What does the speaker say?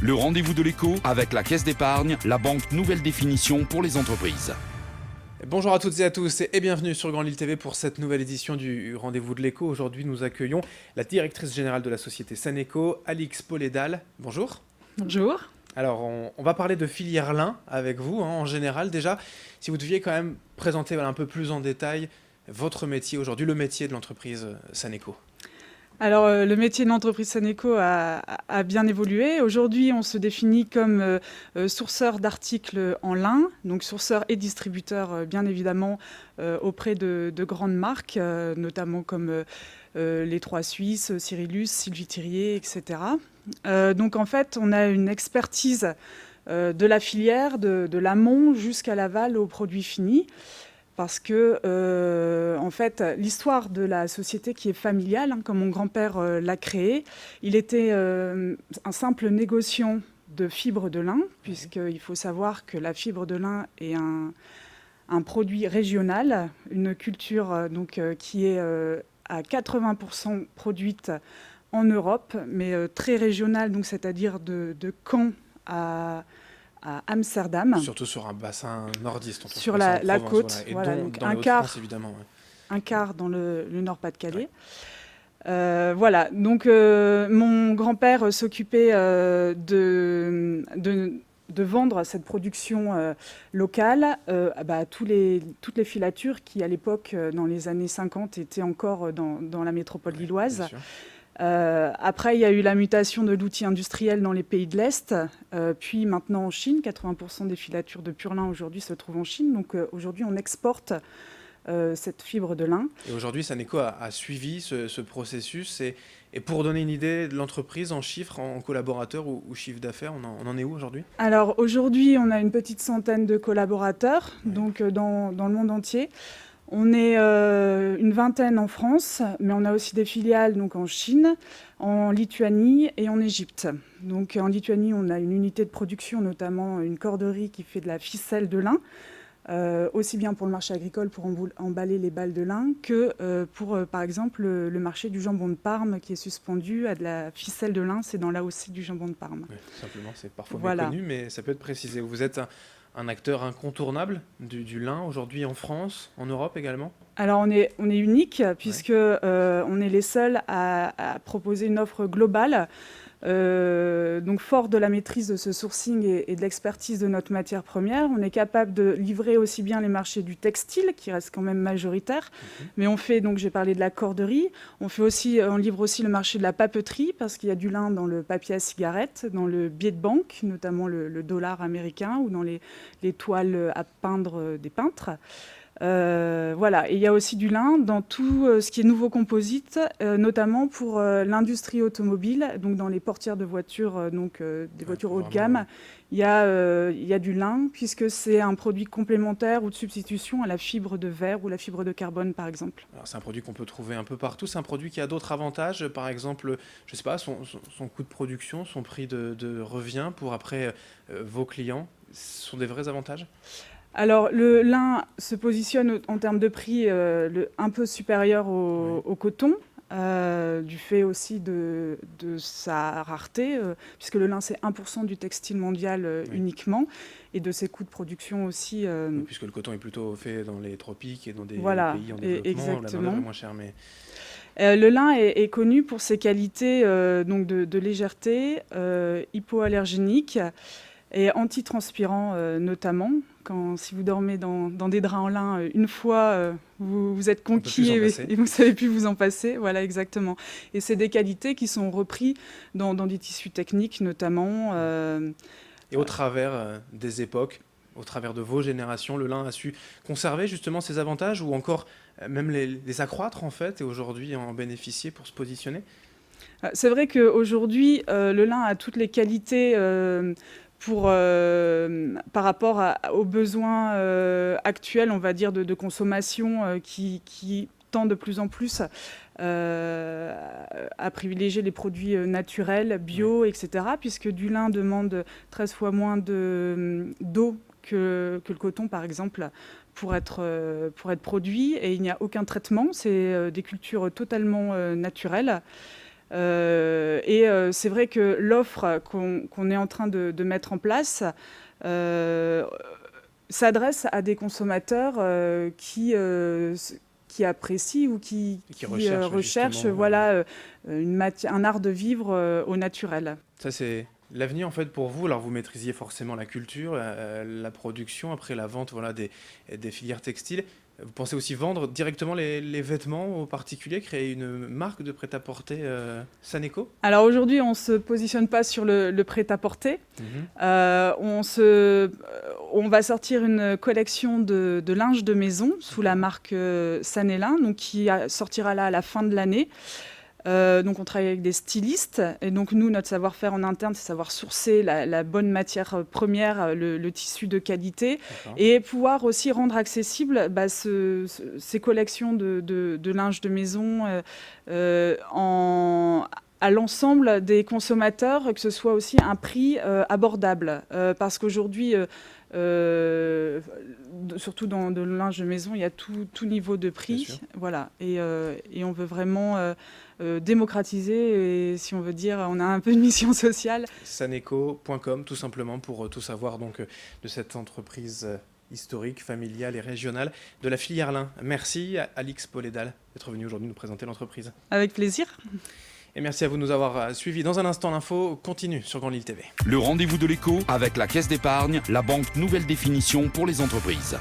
Le rendez-vous de l'écho avec la Caisse d'épargne, la banque nouvelle définition pour les entreprises. Bonjour à toutes et à tous et bienvenue sur Grand Lille TV pour cette nouvelle édition du Rendez-vous de l'écho. Aujourd'hui, nous accueillons la directrice générale de la société Saneco, Alix Pauledal. Bonjour. Bonjour. Alors, on va parler de filière lin avec vous, en général. Déjà, si vous deviez quand même présenter un peu plus en détail votre métier aujourd'hui, le métier de l'entreprise Saneco. Alors, le métier de l'entreprise Saneco a bien évolué. Aujourd'hui, on se définit comme sourceur d'articles en lin, donc sourceur et distributeur, bien évidemment, auprès de grandes marques, notamment comme les Trois Suisses, Cyrillus, Sylvie Thirier, etc. Donc, en fait, on a une expertise de la filière, de l'amont jusqu'à l'aval aux produits finis. Parce que, en fait, l'histoire de la société qui est familiale, comme mon grand-père l'a créée, il était un simple négociant de fibres de lin, puisqu'il faut savoir que la fibre de lin est un produit régional, une culture qui est à 80% produite en Europe, mais très régionale, donc c'est-à-dire de Caen à Amsterdam. Surtout sur un bassin nordiste. Sur la côte, voilà. Et donc dans un les Hauts-de-France, évidemment. Ouais. Un quart dans le Nord-Pas-de-Calais. Ouais. Voilà, donc mon grand-père s'occupait de vendre cette production locale à toutes les filatures qui, à l'époque, dans les années 50, étaient encore dans la métropole lilloise. Bien sûr. Après, il y a eu la mutation de l'outil industriel dans les pays de l'Est, puis maintenant en Chine. 80% des filatures de pur lin aujourd'hui se trouvent en Chine. Donc aujourd'hui, on exporte cette fibre de lin. Et aujourd'hui, Saneco a suivi ce processus. Et pour donner une idée de l'entreprise en chiffres, en collaborateurs ou chiffre d'affaires, on en est où aujourd'hui ? Alors aujourd'hui, on a une petite centaine de collaborateurs, donc dans le monde entier. On est une vingtaine en France, mais on a aussi des filiales donc en Chine, en Lituanie et en Égypte. Donc en Lituanie, on a une unité de production, notamment une corderie qui fait de la ficelle de lin, aussi bien pour le marché agricole, pour emballer les balles de lin, que pour, par exemple, le marché du jambon de Parme qui est suspendu à de la ficelle de lin. C'est dans l'AOC du jambon de Parme. Oui, tout simplement, c'est parfois méconnu, mais ça peut être précisé. Vous êtes un acteur incontournable du lin aujourd'hui en France, en Europe également ? Alors on est unique puisque on est les seuls à proposer une offre globale. Donc fort de la maîtrise de ce sourcing et de l'expertise de notre matière première, on est capable de livrer aussi bien les marchés du textile, qui reste quand même majoritaire, mais on fait, donc j'ai parlé de la corderie, on livre aussi le marché de la papeterie, parce qu'il y a du lin dans le papier à cigarette, dans le billet de banque, notamment le dollar américain, ou dans les toiles à peindre des peintres. Voilà, et il y a aussi du lin dans tout ce qui est nouveau composite, notamment pour l'industrie automobile, donc dans les portières de voitures, des voitures haut de gamme. Il y a du lin, puisque c'est un produit complémentaire ou de substitution à la fibre de verre ou la fibre de carbone, par exemple. Alors, c'est un produit qu'on peut trouver un peu partout. C'est un produit qui a d'autres avantages, par exemple, je ne sais pas, son coût de production, son prix de revient pour après vos clients. Ce sont des vrais avantages ? Alors, le lin se positionne en termes de prix un peu supérieur au coton, du fait aussi de sa rareté, puisque le lin, c'est 1% du textile mondial uniquement, et de ses coûts de production aussi. Puisque le coton est plutôt fait dans les tropiques et dans des pays en développement, exactement. la main-d'œuvre est moins chère. Mais... le lin est connu pour ses qualités donc de légèreté, hypoallergénique et antitranspirant notamment. Si vous dormez dans des draps en lin une fois, vous êtes conquis et vous ne savez plus vous en passer. Voilà, exactement. Et c'est des qualités qui sont reprises dans des tissus techniques notamment. Et au travers des époques, au travers de vos générations, le lin a su conserver justement ses avantages ou encore même les accroître en fait et aujourd'hui en bénéficier pour se positionner ? C'est vrai qu'aujourd'hui, le lin a toutes les qualités par rapport aux besoins actuels, on va dire, de consommation qui tend de plus en plus à privilégier les produits naturels, bio, etc., puisque du lin demande 13 fois moins d'eau que le coton, par exemple, pour être produit, et il n'y a aucun traitement. C'est des cultures totalement naturelles. C'est vrai que l'offre qu'on est en train de mettre en place s'adresse à des consommateurs qui apprécient ou qui recherchent un art de vivre au naturel. Ça, c'est l'avenir en fait pour vous. Alors vous maîtrisiez forcément la culture, la production, après la vente des filières textiles. Vous pensez aussi vendre directement les vêtements aux particuliers, créer une marque de prêt-à-porter Saneco? Alors aujourd'hui, on ne se positionne pas sur le prêt-à-porter. On va sortir une collection de linge de maison sous la marque Sanélin, donc qui sortira là à la fin de l'année. Donc on travaille avec des stylistes et donc nous, notre savoir-faire en interne, c'est savoir sourcer la bonne matière première, le tissu de qualité. D'accord. Et pouvoir aussi rendre accessible ces collections de linge de maison à l'ensemble des consommateurs, que ce soit aussi un prix abordable. Parce qu'aujourd'hui, surtout dans le linge de maison, il y a tout niveau de prix. Voilà. Et on veut vraiment démocratiser, et si on veut dire, on a un peu une mission sociale. Saneco.com, tout simplement, pour tout savoir donc, de cette entreprise historique, familiale et régionale de la filière lin. Merci à Alix Poledal d'être venu aujourd'hui nous présenter l'entreprise. Avec plaisir. Et merci à vous de nous avoir suivis. Dans un instant, l'info continue sur Grande Lille TV. Le rendez-vous de l'écho avec la Caisse d'épargne, la banque nouvelle définition pour les entreprises.